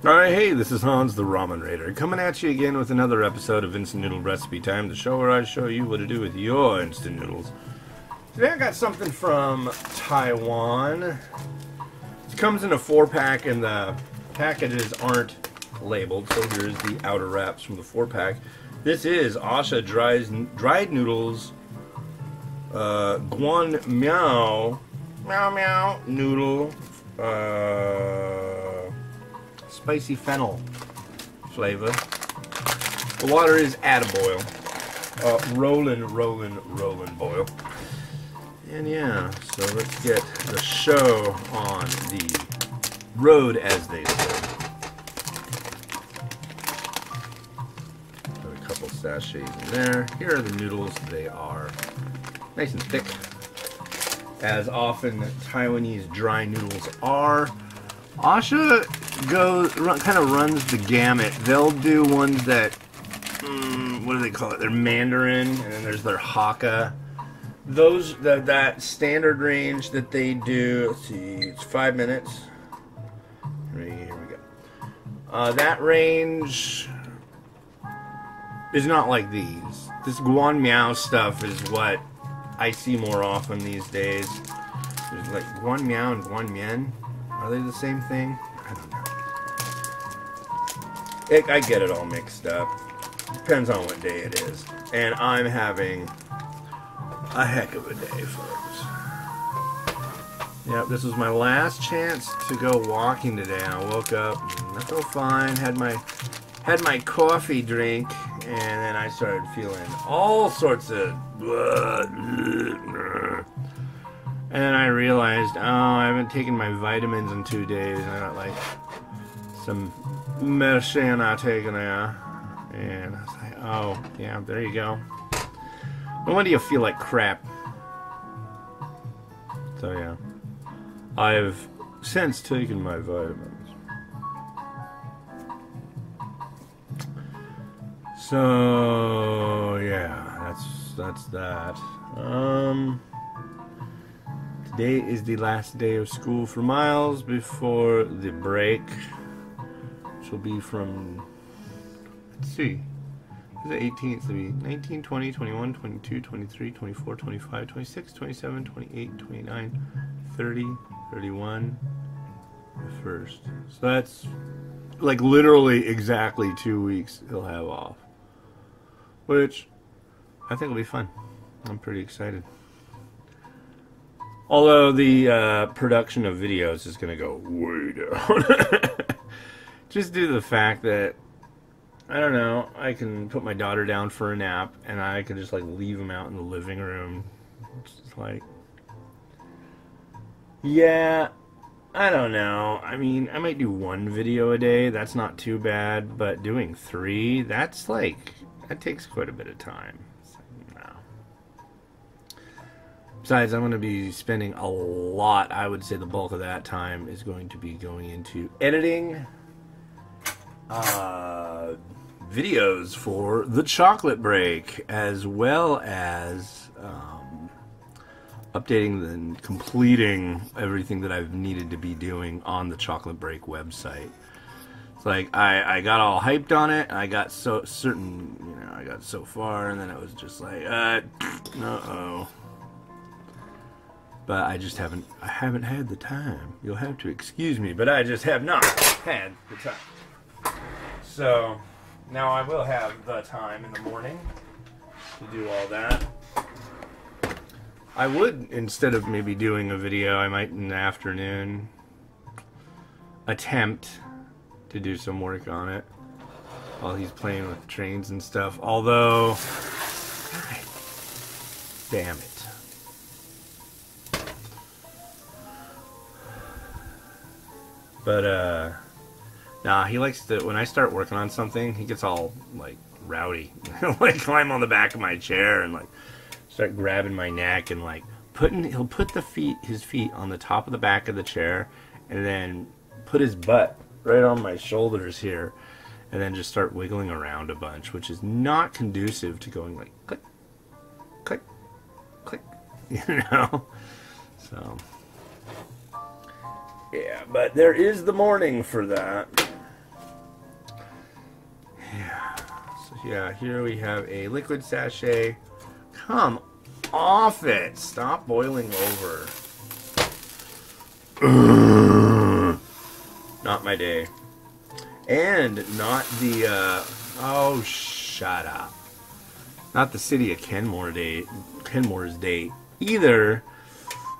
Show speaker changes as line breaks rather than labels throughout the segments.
Alright, hey, this is Hans the Ramen Raider, coming at you again with another episode of Instant Noodle Recipe Time, the show where I show you what to do with your instant noodles. Today I got something from Taiwan. It comes in a 4-pack and the packages aren't labeled, so here's the outer wraps from the 4-pack. This is A-Sha dried noodles, Guanmiao, noodle, spicy fennel flavor. The water is at a boil. Rolling boil. And yeah, so let's get the show on the road, as they say. Put a couple sachets in there. Here are the noodles. They are nice and thick, as often Taiwanese dry noodles are. A-Sha kind of runs the gamut. They'll do ones that, what do they call it? They're Mandarin, and then there's their Hakka. Those, that standard range that they do, let's see, it's 5 minutes. Here we go. That range is not like these. This Guanmiao stuff is what I see more often these days. There's like Guanmiao and Guanmian. Are they the same thing? I don't know. I get it all mixed up. Depends on what day it is. And I'm having a heck of a day, folks. Yep, this was my last chance to go walking today. I woke up, I felt fine, had my coffee drink, and then I started feeling all sorts of and then I realized, oh, I haven't taken my vitamins in 2 days. I got like some medicine not taken there. And I was like, oh, yeah, there you go. No wonder you feel like crap. So yeah, I've since taken my vitamins. So yeah, that's that. Today is the last day of school for Miles before the break, which will be from, let's see, the 18th, it'll be 19, 20, 21, 22, 23, 24, 25, 26, 27, 28, 29, 30, 31, the 1st. So that's like literally exactly 2 weeks he'll have off, which I think will be fun. I'm pretty excited. Although the production of videos is going to go way down. Just due to the fact that, I don't know, I can put my daughter down for a nap and I can just like leave them out in the living room. It's just like, yeah, I don't know. I mean, I might do 1 video a day. That's not too bad. But doing 3, that's like, that takes quite a bit of time. Besides, I'm going to be spending a lot, I would say the bulk of that time is going to be going into editing videos for the chocolate break, as well as updating and completing everything that I've needed to be doing on the chocolate break website. It's like I got all hyped on it, I got so certain, you know, I got so far, and then it was just like, uh-oh. But I just haven't had the time. You'll have to excuse me, but I just have not had the time. So, now I will have the time in the morning to do all that. I would, instead of maybe doing a video, I might in the afternoon attempt to do some work on it while he's playing with trains and stuff. Although, God damn it. But, nah, he likes to, when I start working on something, he gets all, like, rowdy. Like, climb on the back of my chair and, like, start grabbing my neck and, like, he'll put his feet on the top of the back of the chair and then put his butt right on my shoulders here and then just start wiggling around a bunch, which is not conducive to going, like, click, click, click, you know? So... yeah, but there is the morning for that. Yeah. So yeah, here we have a liquid sachet. Come off it! Stop boiling over. Not my day. And not the, oh, shut up. Not the city of Kenmore's day either.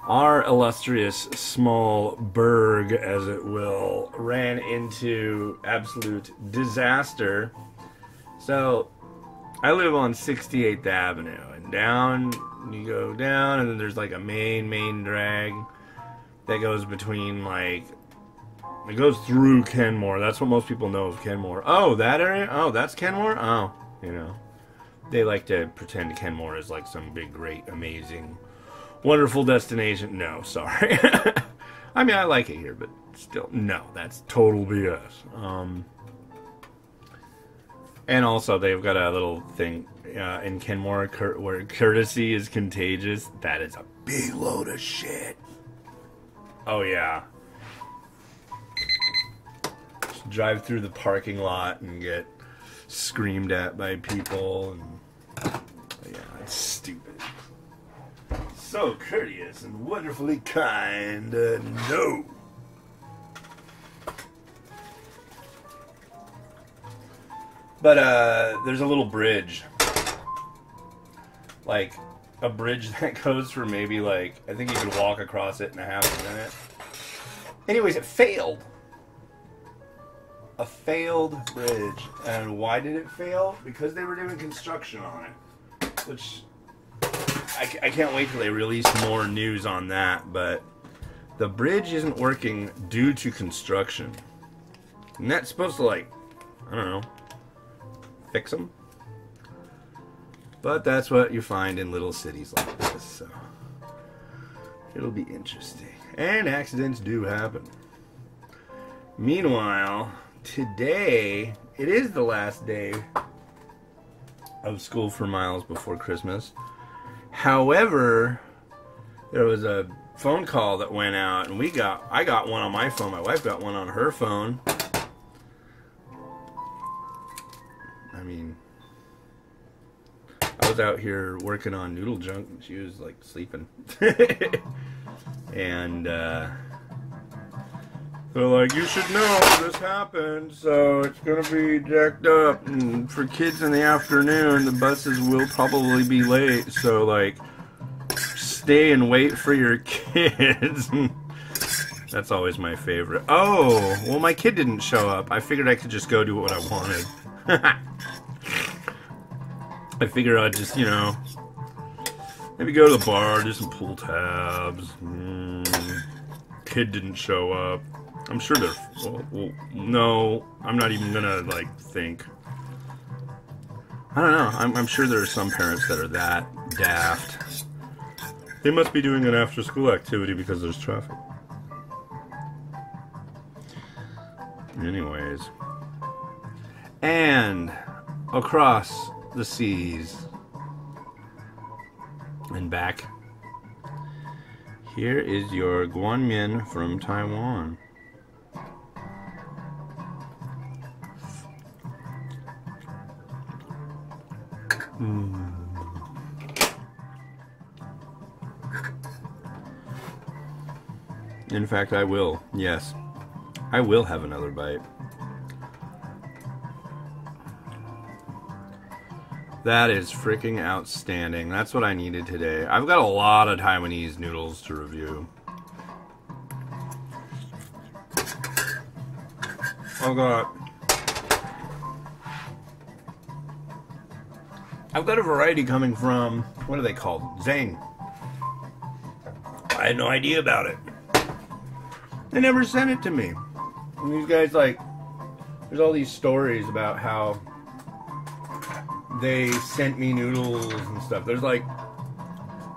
Our illustrious small burg, as it will, ran into absolute disaster. So, I live on 68th Avenue, and down, you go down, and then there's like a main drag that goes between, like, it goes through Kenmore. That's what most people know of Kenmore. Oh, that area? Oh, that's Kenmore? Oh, you know. They like to pretend Kenmore is like some big, great, amazing, wonderful destination. No, sorry. I mean, I like it here, but still, no, that's total BS. And also, they've got a little thing in Kenmore where courtesy is contagious. That is a big load of shit. Oh, yeah. Just drive through the parking lot and get screamed at by people. And yeah, it's stupid. So courteous and wonderfully kind. No. But there's a little bridge. Like a bridge that goes for maybe like, I think you could walk across it in a half a minute. Anyways, it failed. A failed bridge. And why did it fail? Because they were doing construction on it. Which, I can't wait till they release more news on that. But the bridge isn't working due to construction. And that's supposed to, like, I don't know, fix them. But that's what you find in little cities like this. So it'll be interesting. And accidents do happen. Meanwhile, today, it is the last day of school for Miles before Christmas. However, there was a phone call that went out, and I got one on my phone, my wife got one on her phone. I mean, I was out here working on Noodle junk, and she was like sleeping. And they're like, you should know this happened, so it's gonna be jacked up, and for kids in the afternoon the buses will probably be late, so like stay and wait for your kids. That's always my favorite. Oh, well, my kid didn't show up. I figured I could just go do what I wanted. I figured I'd just, you know, maybe go to the bar, do some pull tabs. Kid didn't show up. I'm sure they're... Well, no, I'm not even gonna, like, think. I don't know. I'm sure there are some parents that are that daft. They must be doing an after-school activity because there's traffic. Anyways. And across the seas and back, here is your Guanmiao from Taiwan. In fact, I will. Yes. I will have another bite. That is freaking outstanding. That's what I needed today. I've got a lot of Taiwanese noodles to review. I've got a variety coming from, what are they called? Zhang. I had no idea about it. They never sent it to me. And these guys, like, there's all these stories about how they sent me noodles and stuff. There's like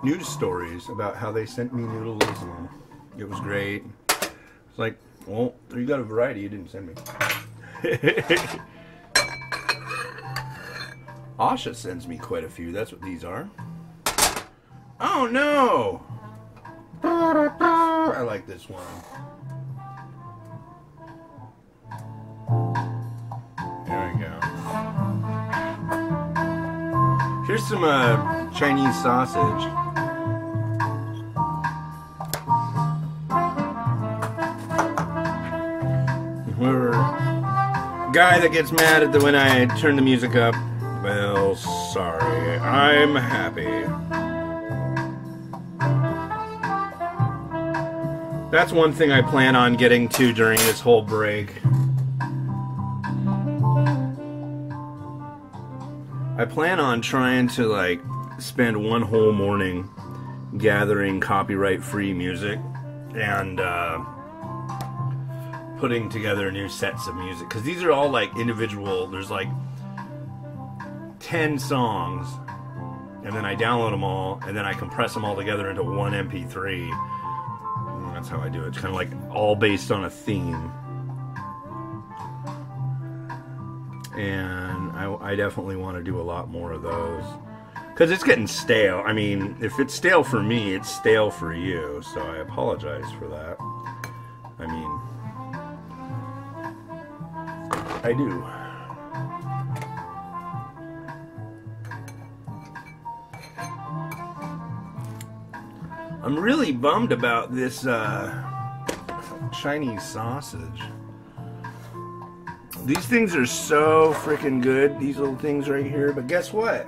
news stories about how they sent me noodles and it was great. It's like, well, you got a variety you didn't send me. A-Sha sends me quite a few. That's what these are. Oh no! I like this one. There we we go. Here's some Chinese sausage. Whoever guy that gets mad at when I turn the music up, well, sorry, I'm happy. That's one thing I plan on getting to during this whole break. I plan on trying to like spend one whole morning gathering copyright-free music and putting together new sets of music, because these are all like individual. There's like 10 songs, and then I download them all, and then I compress them all together into one MP3. And that's how I do it. It's kind of like all based on a theme. And I definitely want to do a lot more of those, because it's getting stale. I mean, if it's stale for me, it's stale for you, so I apologize for that. I mean, I do. I'm really bummed about this Chinese sausage. These things are so freaking good, these little things right here, but guess what?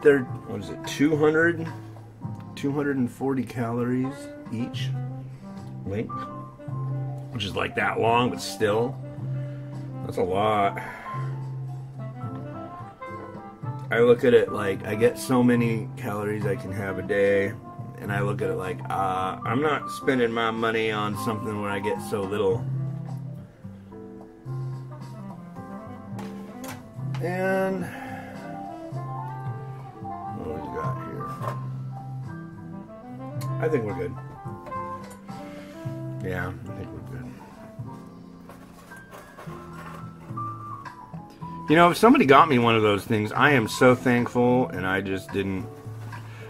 They're, what is it, 240 calories each length, which is like that long, but still, that's a lot. I look at it like I get so many calories I can have a day, and I look at it like I'm not spending my money on something where I get so little. And what do we got here? I think we're good. Yeah, I think we're good. You know, if somebody got me one of those things, I am so thankful, and I just didn't.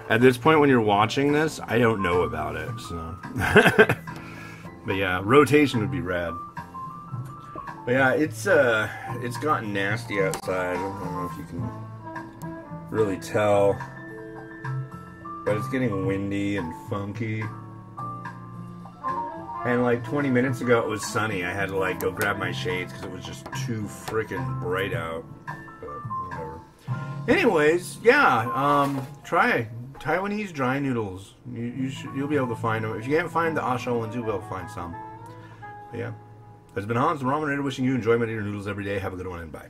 At this point when you're watching this, I don't know about it, so. But yeah, rotation would be rad. But yeah, it's gotten nasty outside. I don't know if you can really tell, but it's getting windy and funky. And like 20 minutes ago it was sunny. I had to like go grab my shades because it was just too freaking bright out. But whatever. Anyways, yeah, try Taiwanese dry noodles. You'll be able to find them. If you can't find the A-Sha ones, you'll be able to find some. But yeah. This has been Hans, the Ramen Rater, wishing you enjoyment in your noodles every day. Have a good one and bye.